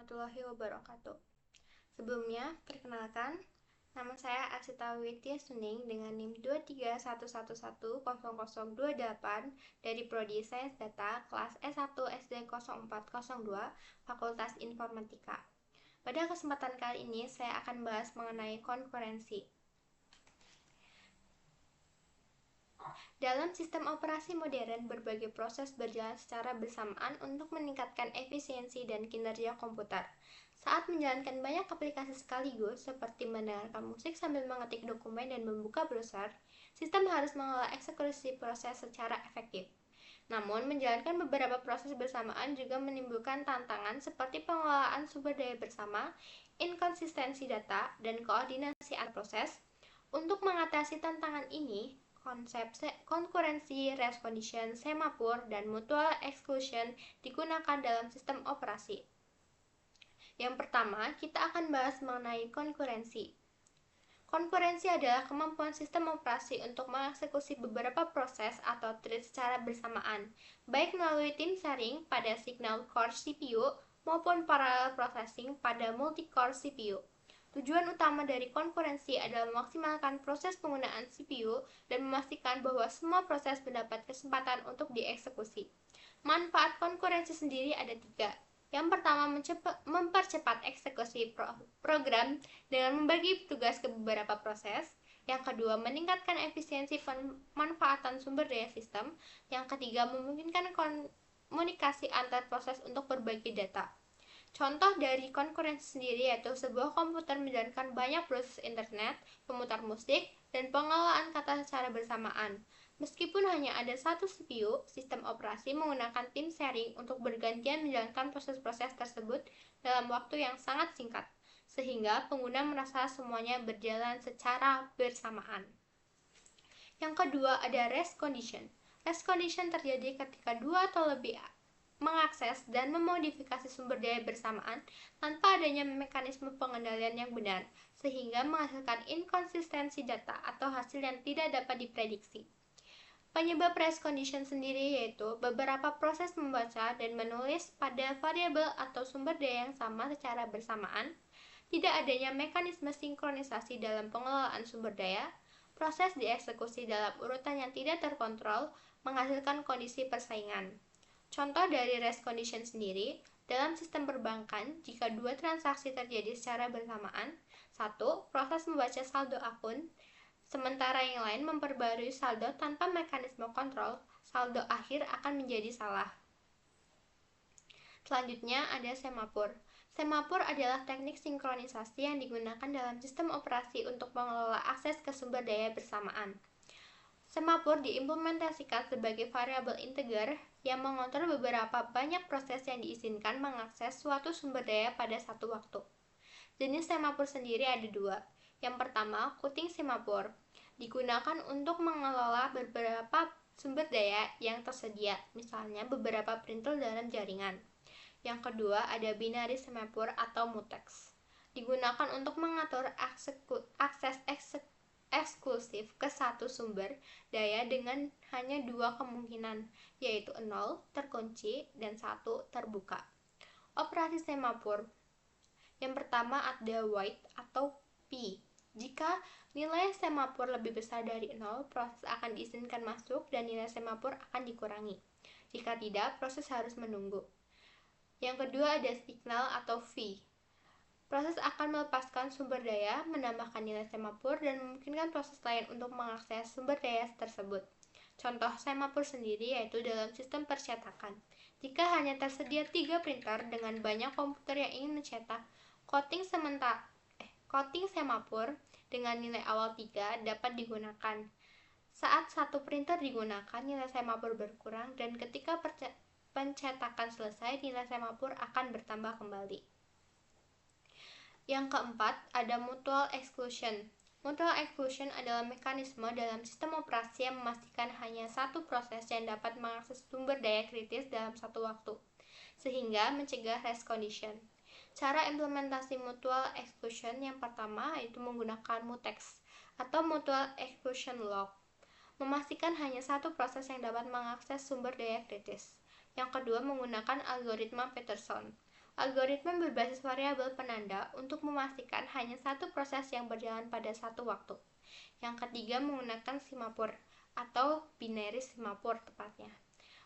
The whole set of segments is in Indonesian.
warahmatullahi wabarakatuh. Sebelumnya, perkenalkan, nama saya Arsita Widya Suning dengan NIM 231110028 dari Prodi Sains Data kelas S1 SD 0402 Fakultas Informatika. Pada kesempatan kali ini, saya akan bahas mengenai konkurensi. Dalam sistem operasi modern, berbagai proses berjalan secara bersamaan untuk meningkatkan efisiensi dan kinerja komputer. Saat menjalankan banyak aplikasi sekaligus, seperti mendengarkan musik sambil mengetik dokumen dan membuka browser, sistem harus mengelola eksekusi proses secara efektif. Namun, menjalankan beberapa proses bersamaan juga menimbulkan tantangan seperti pengelolaan sumber daya bersama, inkonsistensi data, dan koordinasi antar proses. Untuk mengatasi tantangan ini, konsep konkurensi, race condition, semaphore, dan mutual exclusion digunakan dalam sistem operasi. Yang pertama, kita akan bahas mengenai konkurensi. Konkurensi adalah kemampuan sistem operasi untuk mengeksekusi beberapa proses atau thread secara bersamaan, baik melalui tim sharing pada signal core CPU maupun parallel processing pada multi-core CPU. Tujuan utama dari konkurensi adalah memaksimalkan proses penggunaan CPU dan memastikan bahwa semua proses mendapat kesempatan untuk dieksekusi. Manfaat konkurensi sendiri ada 3. Yang pertama, mempercepat eksekusi program dengan membagi tugas ke beberapa proses. Yang kedua, meningkatkan efisiensi pemanfaatan sumber daya sistem. Yang ketiga, memungkinkan komunikasi antar proses untuk berbagi data. Contoh dari konkurensi sendiri yaitu sebuah komputer menjalankan banyak proses internet, pemutar musik, dan pengelolaan kata secara bersamaan. Meskipun hanya ada satu CPU, sistem operasi menggunakan tim sharing untuk bergantian menjalankan proses-proses tersebut dalam waktu yang sangat singkat, sehingga pengguna merasa semuanya berjalan secara bersamaan. Yang kedua ada race condition. Race condition terjadi ketika dua atau lebih mengakses dan memodifikasi sumber daya bersamaan tanpa adanya mekanisme pengendalian yang benar, sehingga menghasilkan inkonsistensi data atau hasil yang tidak dapat diprediksi. Penyebab race condition sendiri yaitu beberapa proses membaca dan menulis pada variabel atau sumber daya yang sama secara bersamaan, tidak adanya mekanisme sinkronisasi dalam pengelolaan sumber daya, proses dieksekusi dalam urutan yang tidak terkontrol, menghasilkan kondisi persaingan. Contoh dari race condition sendiri, dalam sistem perbankan, jika dua transaksi terjadi secara bersamaan, satu, proses membaca saldo akun, sementara yang lain memperbarui saldo tanpa mekanisme kontrol, saldo akhir akan menjadi salah. Selanjutnya ada semaphore. Semaphore adalah teknik sinkronisasi yang digunakan dalam sistem operasi untuk mengelola akses ke sumber daya bersamaan. Semaphore diimplementasikan sebagai variabel integer yang mengontrol beberapa banyak proses yang diizinkan mengakses suatu sumber daya pada satu waktu. Jenis semaphore sendiri ada 2. Yang pertama, cutting semaphore, digunakan untuk mengelola beberapa sumber daya yang tersedia, misalnya beberapa printer dalam jaringan. Yang kedua, ada binary semaphore atau mutex, digunakan untuk mengatur akses eksklusif ke satu sumber daya dengan hanya 2 kemungkinan, yaitu 0 terkunci dan 1 terbuka. Operasi semaphore. Yang pertama ada white atau P. Jika nilai semaphore lebih besar dari 0, proses akan diizinkan masuk dan nilai semaphore akan dikurangi. Jika tidak, proses harus menunggu. Yang kedua ada signal atau V. Proses akan melepaskan sumber daya, menambahkan nilai semaphore, dan memungkinkan proses lain untuk mengakses sumber daya tersebut. Contoh semaphore sendiri yaitu dalam sistem percetakan. Jika hanya tersedia 3 printer dengan banyak komputer yang ingin mencetak, coding semaphore dengan nilai awal 3 dapat digunakan. Saat satu printer digunakan, nilai semaphore berkurang, dan ketika pencetakan selesai, nilai semaphore akan bertambah kembali. Yang keempat, ada mutual exclusion. Mutual exclusion adalah mekanisme dalam sistem operasi yang memastikan hanya satu proses yang dapat mengakses sumber daya kritis dalam satu waktu, sehingga mencegah race condition. Cara implementasi mutual exclusion yang pertama yaitu menggunakan mutex atau mutual exclusion lock, memastikan hanya satu proses yang dapat mengakses sumber daya kritis. Yang kedua, menggunakan algoritma Peterson. Algoritma berbasis variabel penanda untuk memastikan hanya satu proses yang berjalan pada satu waktu. Yang ketiga menggunakan semapur atau binary semapur tepatnya.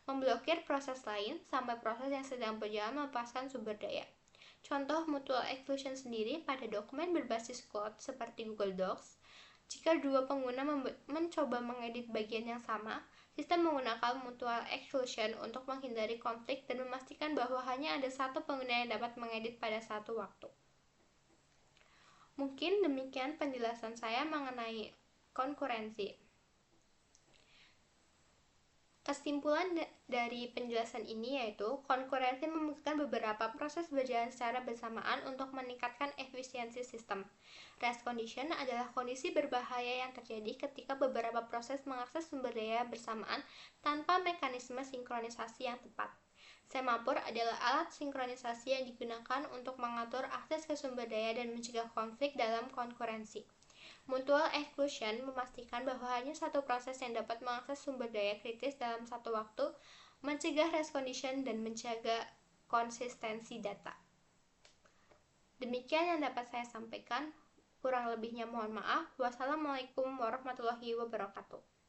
Memblokir proses lain sampai proses yang sedang berjalan melepaskan sumber daya. Contoh mutual exclusion sendiri pada dokumen berbasis cloud seperti Google Docs. Jika dua pengguna mencoba mengedit bagian yang sama, sistem menggunakan mutual exclusion untuk menghindari konflik dan memastikan bahwa hanya ada satu pengguna yang dapat mengedit pada satu waktu. Mungkin demikian penjelasan saya mengenai konkurensi. Kesimpulan dari penjelasan ini yaitu konkurensi membutuhkan beberapa proses berjalan secara bersamaan untuk meningkatkan efisiensi sistem. Race condition adalah kondisi berbahaya yang terjadi ketika beberapa proses mengakses sumber daya bersamaan tanpa mekanisme sinkronisasi yang tepat. Semapur adalah alat sinkronisasi yang digunakan untuk mengatur akses ke sumber daya dan mencegah konflik dalam konkurensi. Mutual exclusion memastikan bahwa hanya satu proses yang dapat mengakses sumber daya kritis dalam satu waktu, mencegah race condition dan menjaga konsistensi data. Demikian yang dapat saya sampaikan. Kurang lebihnya mohon maaf. Wassalamualaikum warahmatullahi wabarakatuh.